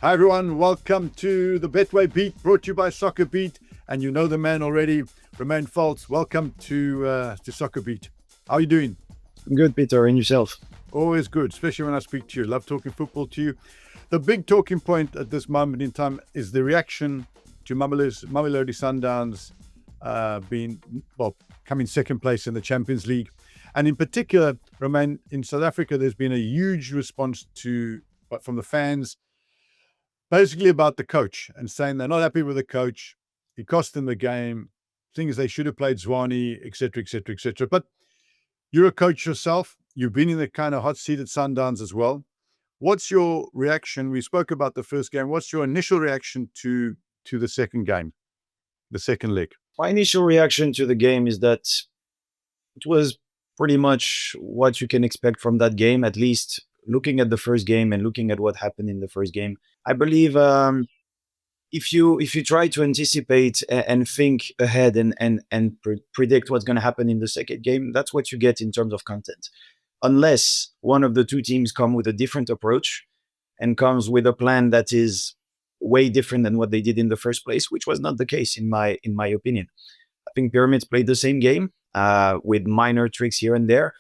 Hi everyone, welcome to the Betway Beat, brought to you by SoccerBeat, and you know the man already, Romain Folz. Welcome to SoccerBeat. How are you doing? I'm good, Peter, and yourself? Always good, especially when I speak to you. Love talking football to you. The big talking point at this moment in time is the reaction to Mamelodi Sundowns coming second place in the Champions League. And in particular, Romain, in South Africa, there's been a huge response from the fans, basically about the coach, and saying they're not happy with the coach. He cost them the game, things they should have played Zwane, etc., etc., etc. But you're a coach yourself. You've been in the kind of hot seat at Sundowns as well. What's your reaction? We spoke about the first game. What's your initial reaction to the second game, the second leg? My initial reaction to the game is that it was pretty much what you can expect from that game, at least looking at the first game and looking at what happened in the first game. I believe if you try to anticipate and think ahead and predict what's going to happen in the second game, that's what you get in terms of content. Unless one of the two teams come with a different approach and comes with a plan that is way different than what they did in the first place, which was not the case in my opinion. I think Pyramids played the same game with minor tricks here and there.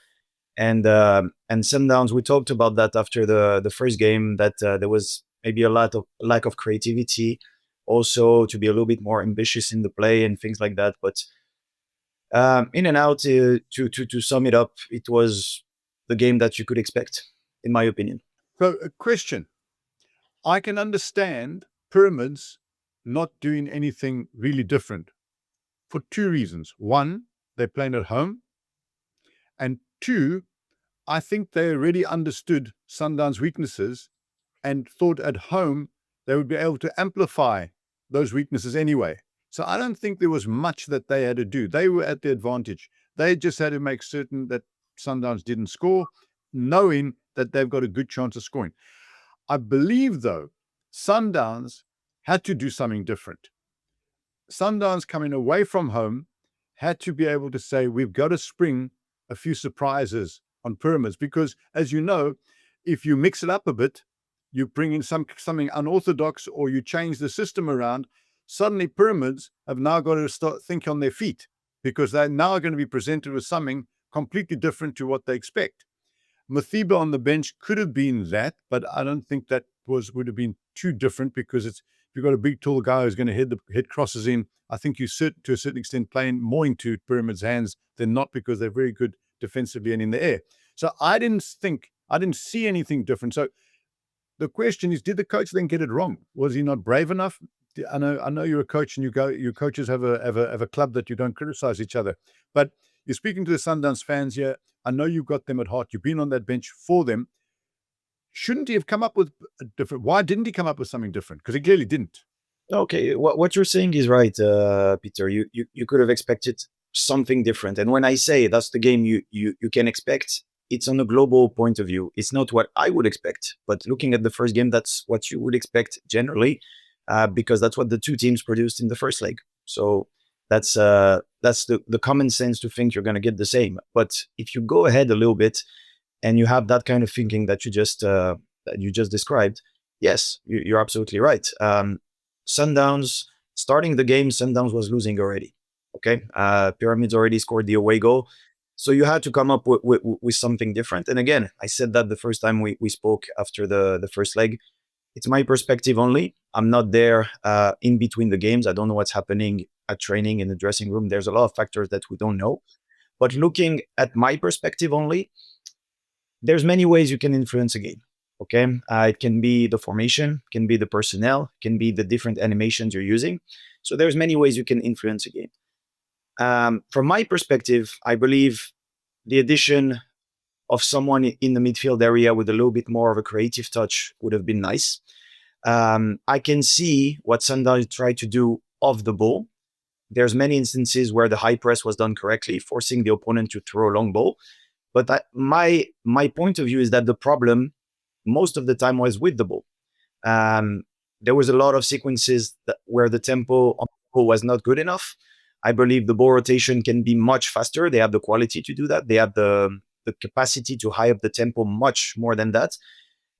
And Sundowns, we talked about that after the first game, that there was maybe a lack of creativity, also to be a little bit more ambitious in the play and things like that. But in and out, to sum it up, it was the game that you could expect, in my opinion. So, a question. I can understand Pyramids not doing anything really different for two reasons. One, they're playing at home. And two, I think they already understood Sundowns' weaknesses and thought at home they would be able to amplify those weaknesses anyway. So I don't think there was much that they had to do. They were at the advantage. They just had to make certain that Sundowns didn't score, knowing that they've got a good chance of scoring. I believe, though, Sundowns had to do something different. Sundowns coming away from home had to be able to say, we've got to spring a few surprises on Pyramids, because, as you know, if you mix it up a bit, you bring in something unorthodox, or you change the system around, suddenly Pyramids have now got to start thinking on their feet, because they're now going to be presented with something completely different to what they expect. Mothiba on the bench could have been that, but I don't think that would have been too different, because if you've got a big tall guy who's going to hit crosses in, I think you to a certain extent playing more into Pyramids' hands than not, because they're very good defensively and in the air. So I didn't see anything different. So the question is, did the coach then get it wrong? Was he not brave enough? I know you're a coach, and your coaches have a club that you don't criticize each other. But you're speaking to the Sundowns fans here. I know you've got them at heart. You've been on that bench for them. Shouldn't he have come up with a different? Why didn't he come up with something different? Because he clearly didn't. Okay, what you're saying is right, Peter. You could have expected something different. And when I say that's the game you can expect, it's on a global point of view. It's not what I would expect, but looking at the first game, that's what you would expect generally, because that's what the two teams produced in the first leg. So that's the common sense to think you're going to get the same. But if you go ahead a little bit and you have that kind of thinking that you just described, yes, you're absolutely right. Sundowns, starting the game, Sundowns was losing already. Okay, Pyramids already scored the away goal. So you had to come up with something different. And again, I said that the first time we spoke after the first leg. It's my perspective only. I'm not there in between the games. I don't know what's happening at training in the dressing room. There's a lot of factors that we don't know. But looking at my perspective only, there's many ways you can influence a game. Okay, it can be the formation, can be the personnel, can be the different animations you're using. So there's many ways you can influence a game. From my perspective, I believe the addition of someone in the midfield area with a little bit more of a creative touch would have been nice. I can see what Sundowns tried to do off the ball. There's many instances where the high press was done correctly, forcing the opponent to throw a long ball. But my point of view is that the problem most of the time was with the ball. There was a lot of sequences where the tempo on the ball was not good enough. I believe the ball rotation can be much faster. They have the quality to do that. They have the capacity to high up the tempo much more than that.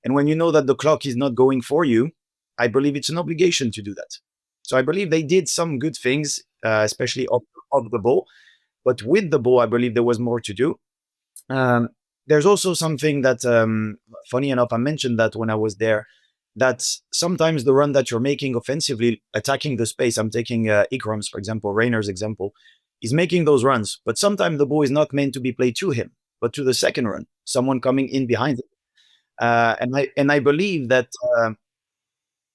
And when you know that the clock is not going for you, I believe it's an obligation to do that. So I believe they did some good things, especially off the ball. But with the ball, I believe there was more to do. There's also something that, funny enough, I mentioned that when I was there, that sometimes the run that you're making offensively, attacking the space, I'm taking Iqraam's, for example, Rayners' example, he's making those runs, but sometimes the ball is not meant to be played to him, but to the second run, someone coming in behind him. And I believe that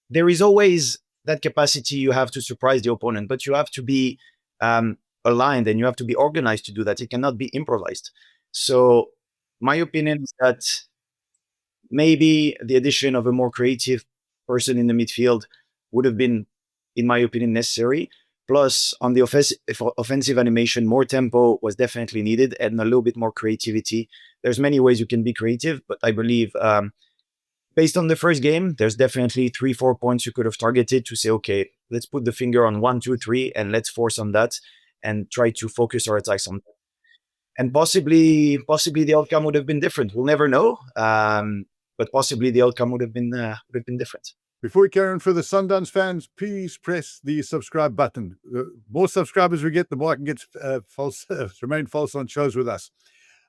there is always that capacity you have to surprise the opponent, but you have to be aligned and you have to be organized to do that. It cannot be improvised. So my opinion is that maybe the addition of a more creative person in the midfield would have been, in my opinion, necessary. Plus, on the offensive animation, more tempo was definitely needed and a little bit more creativity. There's many ways you can be creative, but I believe based on the first game, there's definitely 3-4 points you could have targeted to say, okay, let's put the finger on 1, 2, 3, and let's force on that and try to focus our attacks on that. And possibly the outcome would have been different. We'll never know, but possibly the outcome would have been different. Before we carry on further, Sundowns fans, please press the subscribe button. The more subscribers we get, the more I can get Romain Folz on shows with us.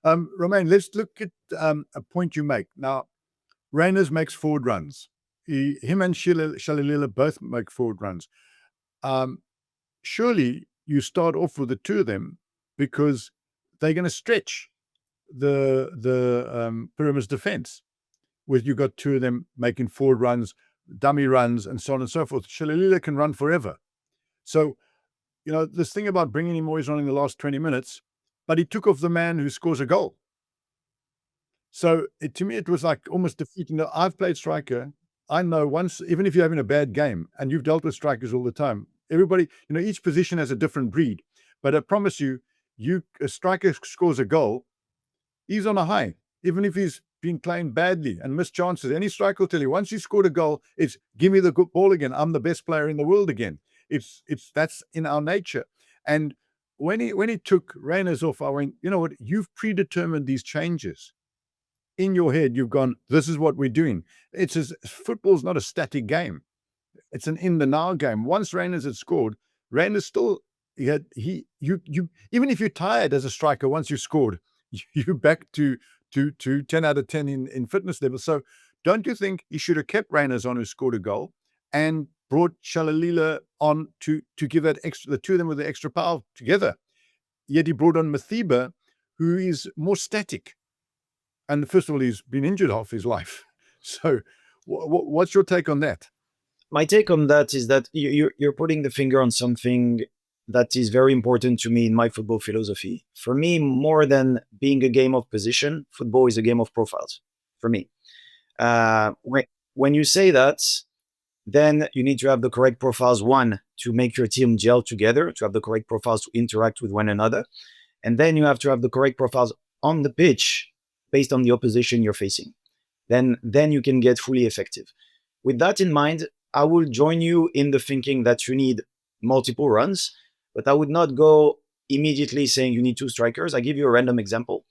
Romain, let's look at a point you make. Now, Rayners makes forward runs. Him and Shalulile both make forward runs. Surely you start off with the two of them because they're going to stretch the Pyramids defense. With you got two of them making forward runs, dummy runs, and so on and so forth. Shalulile can run forever. So, this thing about bringing him always on in the last 20 minutes, but he took off the man who scores a goal. So to me, it was like almost defeating. I've played striker. I know once, even if you're having a bad game, and you've dealt with strikers all the time, everybody, each position has a different breed. But I promise you, a striker scores a goal, he's on a high, even if he's been playing badly and missed chances. Any striker will tell you, once you scored a goal, it's give me the good ball again. I'm the best player in the world again. That's in our nature. And when he took Rayners off, I went, you know what? You've predetermined these changes. In your head, you've gone, this is what we're doing. Football's not a static game. It's an in the now game. Once Rayners had scored, Rayners still, even if you're tired as a striker, once you scored, you're back to 10 out of 10 in fitness level. So don't you think he should have kept Rayners on who scored a goal and brought Shalulile on to give that extra, the two of them with the extra power together? Yet he brought on Mothiba, who is more static. And first of all, he's been injured half his life. So what's your take on that? My take on that is that you're putting the finger on something that is very important to me in my football philosophy. For me, more than being a game of position, football is a game of profiles, for me. When you say that, then you need to have the correct profiles, one, to make your team gel together, to have the correct profiles to interact with one another. And then you have to have the correct profiles on the pitch based on the opposition you're facing. Then you can get fully effective. With that in mind, I will join you in the thinking that you need multiple runs, but I would not go immediately saying you need two strikers. I give you a random example.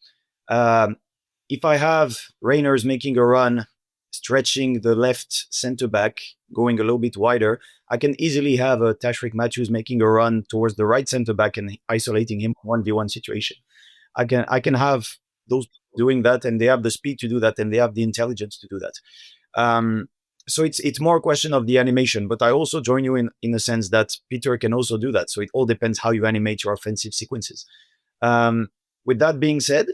If I have Rayners making a run, stretching the left center back, going a little bit wider, I can easily have a Tashreeq Matthews making a run towards the right center back and isolating him 1v1 situation. I can have those doing that, and they have the speed to do that, and they have the intelligence to do that. So it's more a question of the animation, but I also join you in the sense that Peter can also do that. So it all depends how you animate your offensive sequences. With that being said,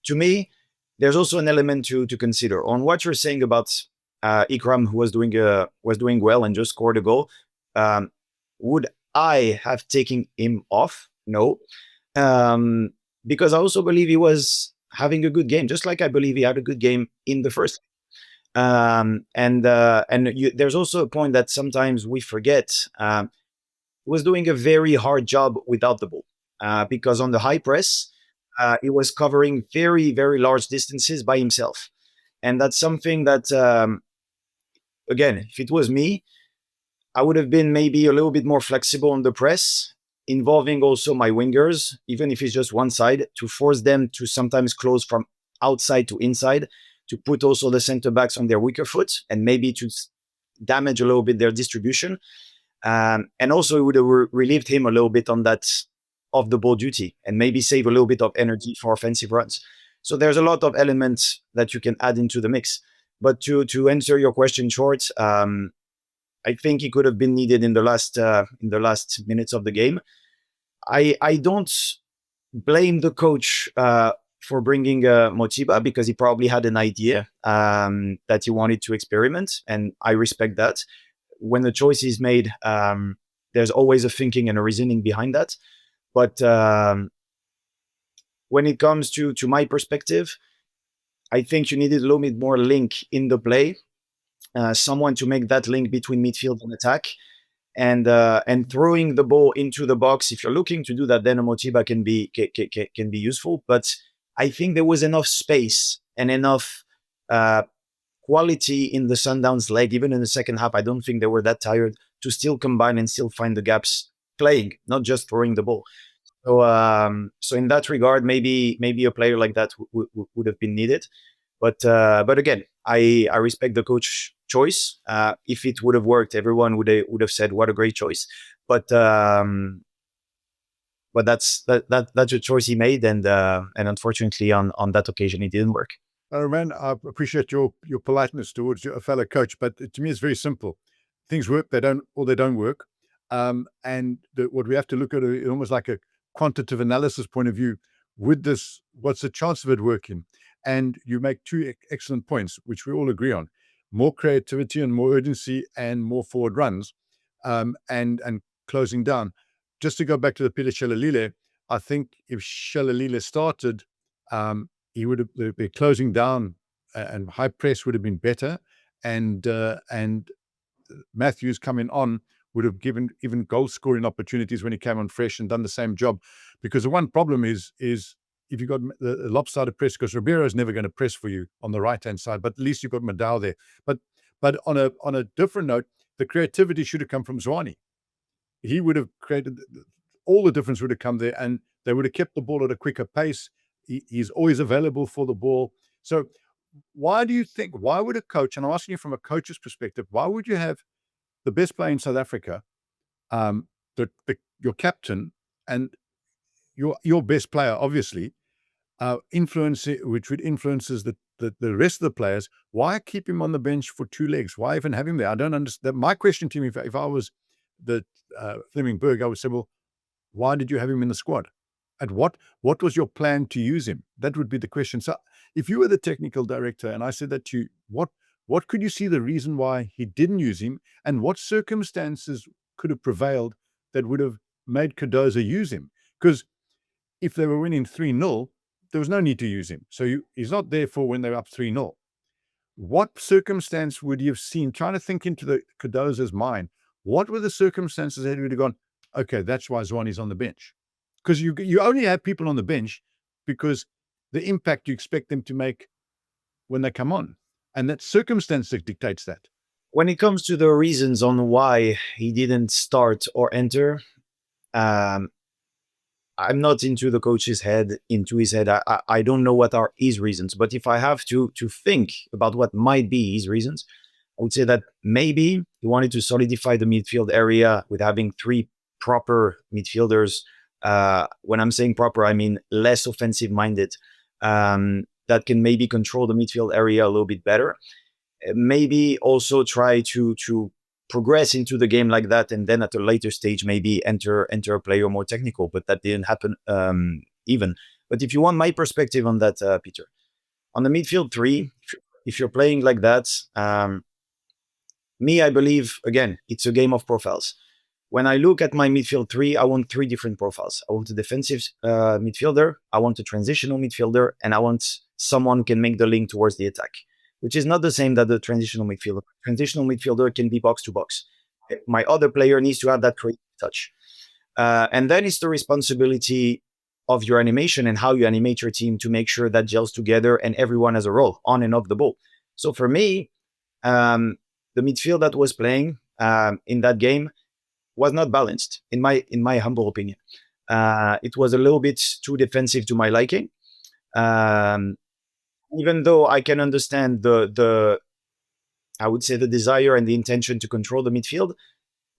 to me, there's also an element to consider on what you're saying about Iqraam, who was doing well and just scored a goal. Would I have taken him off? No. Because I also believe he was having a good game, just like I believe he had a good game in the first. There's also a point that sometimes we forget. He was doing a very hard job without the ball, because on the high press, he was covering very, very large distances by himself. And that's something that, again, if it was me, I would have been maybe a little bit more flexible on the press, involving also my wingers, even if it's just one side, to force them to sometimes close from outside to inside, to put also the center backs on their weaker foot, and maybe to damage a little bit their distribution. And also it would have relieved him a little bit on that off the ball duty and maybe save a little bit of energy for offensive runs. So there's a lot of elements that you can add into the mix. But to answer your question short, I think he could have been needed in the last minutes of the game. I don't blame the coach for bringing Mothiba, because he probably had an idea that he wanted to experiment, and I respect that. When the choice is made, there's always a thinking and a reasoning behind that. But when it comes to my perspective, I think you needed a little bit more link in the play, someone to make that link between midfield and attack, and throwing the ball into the box. If you're looking to do that, then a Mothiba can be useful. But I think there was enough space and enough quality in the Sundowns leg, even in the second half. I don't think they were that tired to still combine and still find the gaps playing, not just throwing the ball. So in that regard, maybe a player like that would have been needed. But again, I respect the coach choice. If it would have worked, everyone would have said what a great choice. But that's a choice he made, and unfortunately on that occasion it didn't work. Romain, I appreciate your politeness towards a fellow coach, but to me it's very simple. Things work, they don't work. And what we have to look at is almost like a quantitative analysis point of view. With this, what's the chance of it working? And you make two excellent points, which we all agree on: more creativity and more urgency and more forward runs, and closing down. Just to go back to the Peter Shalulile, I think if Shalulile started, he would have, the closing down and high press would have been better, and Matthews coming on would have given even goal scoring opportunities when he came on fresh and done the same job. Because the one problem is if you've got the lopsided press, because Ribeiro is never going to press for you on the right hand side, but at least you've got Madao there. But on a different note, the creativity should have come from Zwane. He would have created, all the difference would have come there, and they would have kept the ball at a quicker pace. He's always available for the ball. So why would a coach, and I'm asking you from a coach's perspective, why would you have the best player in South Africa, your captain, and your best player, obviously, which would influences the rest of the players? Why keep him on the bench for two legs? Why even have him there? I don't understand. My question to him, if I was the Fleming Berg, I would say, well, why did you have him in the squad? And what was your plan to use him? That would be the question. So if you were the technical director and I said that to you, what could you see the reason why he didn't use him, and what circumstances could have prevailed that would have made Cardoso use him? Because if they were winning 3-0, there was no need to use him. So he's not there for when they're up 3-0. What circumstance would you have seen? Trying to think into the Cardoso's mind. What were the circumstances that he would have gone, okay, that's why Zwane's on the bench? Because you only have people on the bench because the impact you expect them to make when they come on. And that circumstance that dictates that. When it comes to the reasons on why he didn't start or enter, I'm not into the coach's head, I don't know what are his reasons. But if I have to think about what might be his reasons, I would say that maybe he wanted to solidify the midfield area with having three proper midfielders. When I'm saying proper, I mean less offensive-minded, that can maybe control the midfield area a little bit better. Maybe also try to progress into the game like that, and then at a later stage maybe enter a player more technical. But that didn't happen even. But if you want my perspective on that, Peter, on the midfield three, if you're playing like that, I believe, again, it's a game of profiles. When I look at my midfield three, I want three different profiles. I want a defensive midfielder, I want a transitional midfielder, and I want someone who can make the link towards the attack, which is not the same that the transitional midfielder. Transitional midfielder can be box to box. My other player needs to have that creative touch. And then it's the responsibility of your animation and how you animate your team to make sure that gels together and everyone has a role on and off the ball. So for me, the midfield that was playing in that game was not balanced, in my humble opinion. It was a little bit too defensive to my liking. Even though I can understand the I would say, the desire and the intention to control the midfield,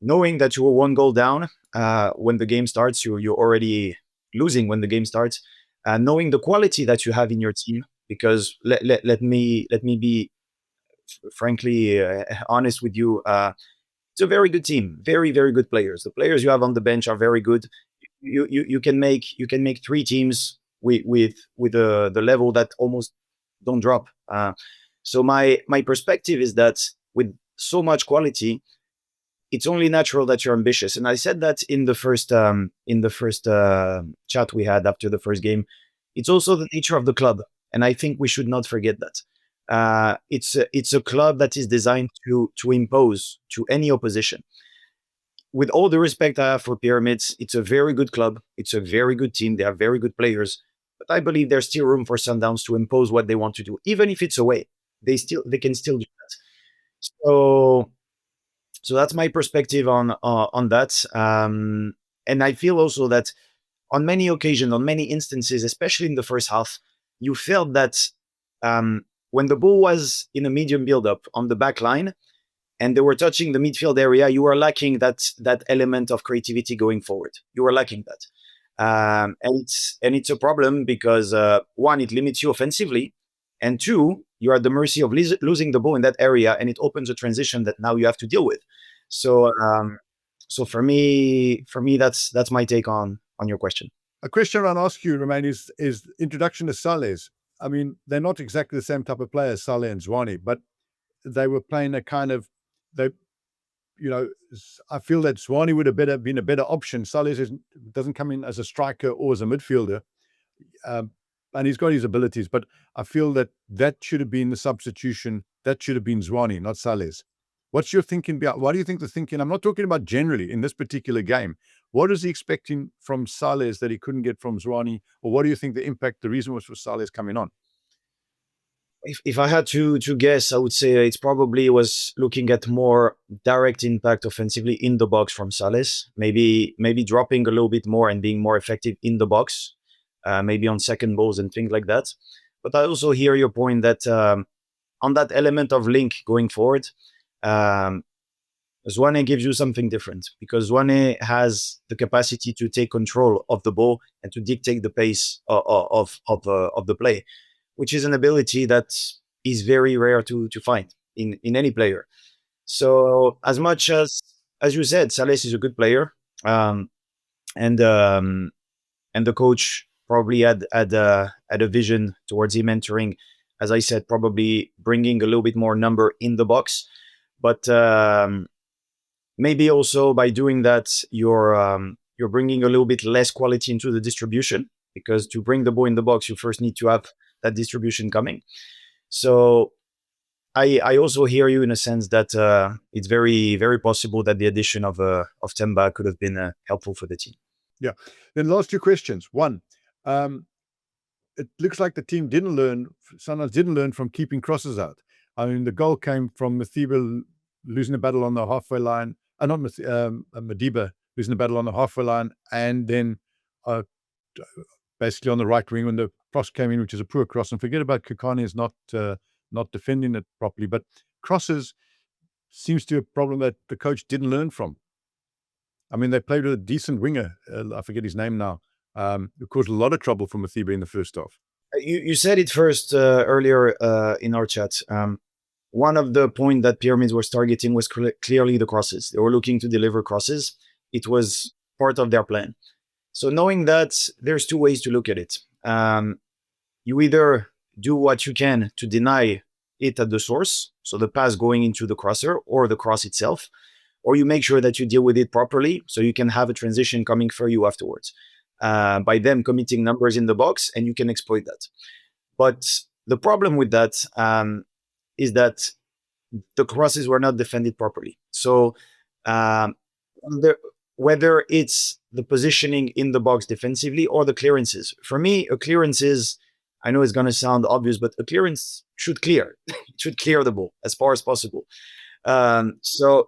knowing that you were 1 goal down when the game starts, you're already losing when the game starts, knowing the quality that you have in your team, because let me be frankly honest with you. It's a very good team, very very good players. The players you have on the bench are very good. You can make 3 teams with the level that almost don't drop. So my perspective is that with so much quality, it's only natural that you're ambitious. And I said that in the first chat we had after the first game. It's also the nature of the club, and I think we should not forget that. It's a club that is designed to impose to any opposition. With all the respect I have for Pyramids, it's a very good club. It's a very good team. They have very good players. But I believe there's still room for Sundowns to impose what they want to do, even if it's away. They can still do that. So that's my perspective on that. And I feel also that on many occasions, on many instances, especially in the first half, you felt that when the ball was in a medium build-up on the back line and they were touching the midfield area, you were lacking that element of creativity going forward. You were lacking that. And it's a problem because, one, it limits you offensively, and two, you're at the mercy of losing the ball in that area, and it opens a transition that now you have to deal with. So for me, that's my take on your question. A question I want to ask you, Romain, is introduction to Saleh's. I mean, they're not exactly the same type of players, Saleh and Zwane, but they were playing a kind of, I feel that Zwane would have been a better option. Saleh doesn't come in as a striker or as a midfielder, and he's got his abilities, but I feel that should have been the substitution. That should have been Zwane, not Saleh's. What's your thinking about? Why do you think the thinking? I'm not talking about generally in this particular game. What is he expecting from Saleh's that he couldn't get from Zwane? Or what do you think the reason was for Saleh's coming on? If I had to guess, I would say it's probably was looking at more direct impact offensively in the box from Saleh's. Maybe dropping a little bit more and being more effective in the box, maybe on second balls and things like that. But I also hear your point that on that element of link going forward, Zwane gives you something different, because Zwane has the capacity to take control of the ball and to dictate the pace of the play, which is an ability that is very rare to find in any player. So as much as you said, Saleh is a good player, and the coach probably had a vision towards him entering, as I said, probably bringing a little bit more number in the box. But maybe also by doing that, you're bringing a little bit less quality into the distribution, because to bring the ball in the box, you first need to have that distribution coming. So I also hear you in a sense that it's very, very possible that the addition of Themba could have been helpful for the team. Yeah. Then last 2 questions. One, it looks like the team Sundowns didn't learn from keeping crosses out. I mean, the goal came from Mothiba losing the battle on the halfway line, not Mothiba losing the battle on the halfway line, and then basically on the right wing when the cross came in, which is a poor cross. And forget about Kukani is not defending it properly, but crosses seems to be a problem that the coach didn't learn from. I mean, they played with a decent winger. I forget his name now. It caused a lot of trouble for Mothiba in the first half. You said it first earlier in our chat. One of the points that Pyramids was targeting was clearly the crosses. They were looking to deliver crosses. It was part of their plan. So knowing that, there's 2 ways to look at it. You either do what you can to deny it at the source, so the pass going into the crosser or the cross itself, or you make sure that you deal with it properly so you can have a transition coming for you afterwards by them committing numbers in the box, and you can exploit that. But the problem with that is that the crosses were not defended properly. So whether it's the positioning in the box defensively or the clearances. For me, a clearance is, I know it's going to sound obvious, but a clearance should clear. It should clear the ball as far as possible. So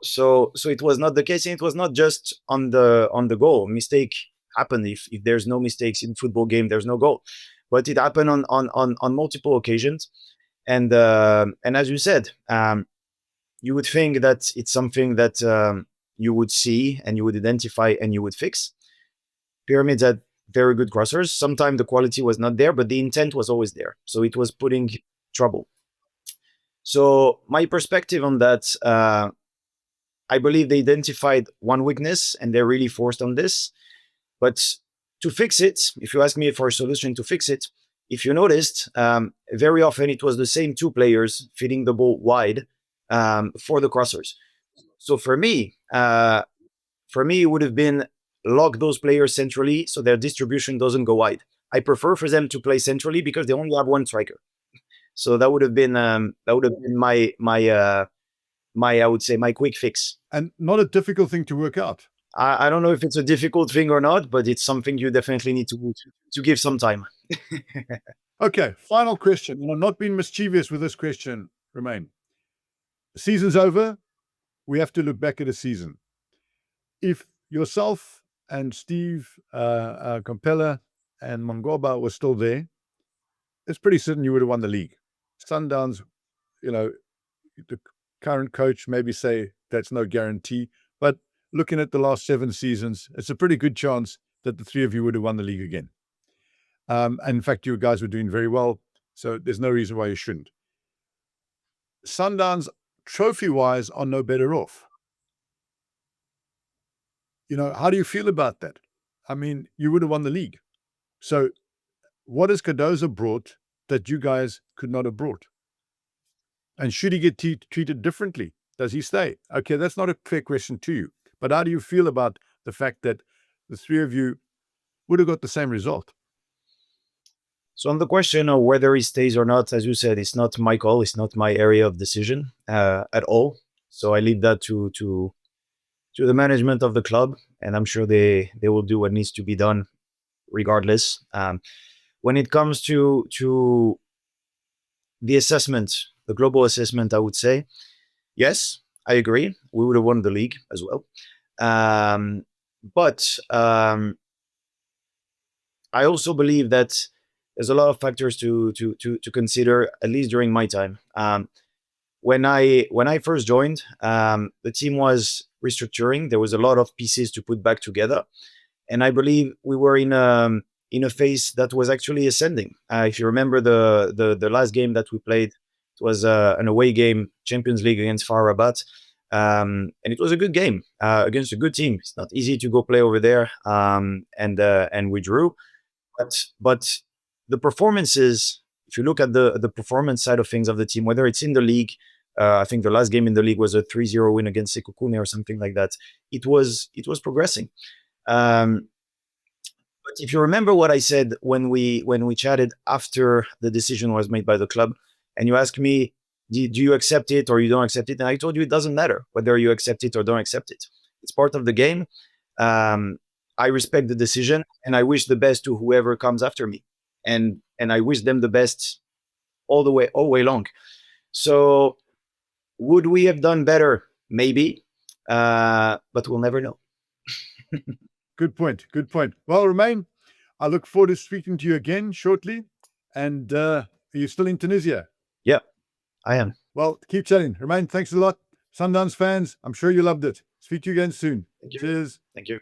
it was not the case, and it was not just on the goal. Mistake happen. If there's no mistakes in football game, there's no goal. But it happened on multiple occasions. And as you said, you would think that it's something that you would see and you would identify and you would fix. Pyramids had very good crossers. Sometimes the quality was not there, but the intent was always there. So it was putting trouble. So my perspective on that, I believe they identified one weakness and they're really forced on this. But to fix it, if you ask me for a solution to fix it, if you noticed, very often it was the same two players feeding the ball wide for the crossers. So for me, it would have been lock those players centrally so their distribution doesn't go wide. I prefer for them to play centrally because they only have one striker. So that would have been my I would say my quick fix. And not a difficult thing to work out. I don't know if it's a difficult thing or not, but it's something you definitely need to give some time. Okay, final question. And I'm not being mischievous with this question, Romain. The season's over. We have to look back at a season. If yourself and Steve Compella and Mangoba were still there, it's pretty certain you would have won the league. Sundowns, the current coach maybe say that's no guarantee, but looking at the last 7 seasons, it's a pretty good chance that the three of you would have won the league again. And in fact, you guys were doing very well, so there's no reason why you shouldn't. Sundowns, trophy-wise, are no better off. How do you feel about that? I mean, you would have won the league. So what has Cardoso brought that you guys could not have brought? And should he get treated differently? Does he stay? Okay, that's not a fair question to you. But how do you feel about the fact that the three of you would have got the same result? So on the question of whether he stays or not, as you said, it's not my call. It's not my area of decision at all. So I leave that to the management of the club, and I'm sure they will do what needs to be done regardless. When it comes to the assessment, the global assessment, I would say, yes, I agree. We would have won the league as well. But I also believe that there's a lot of factors to consider, at least during my time. When I first joined, the team was restructuring. There was a lot of pieces to put back together, and I believe we were in a phase that was actually ascending. If you remember the last game that we played, it was an away game, Champions League against FAR Rabat, and it was a good game against a good team. It's not easy to go play over there, and we drew. But the performances, if you look at the performance side of things of the team, whether it's in the league, I think the last game in the league was a 3-0 win against Sekukune or something like that. It was progressing. But if you remember what I said when we chatted after the decision was made by the club, and you asked me, do you accept it or you don't accept it? And I told you it doesn't matter whether you accept it or don't accept it. It's part of the game. I respect the decision, and I wish the best to whoever comes after me. And I wish them the best all the way long. So would we have done better? Maybe, but we'll never know. Good point. Well, Romain, I look forward to speaking to you again shortly. And are you still in Tunisia? Yeah, I am. Well, keep chatting. Romain, thanks a lot. Sundowns fans, I'm sure you loved it. Speak to you again soon. Thank you. Cheers. Thank you.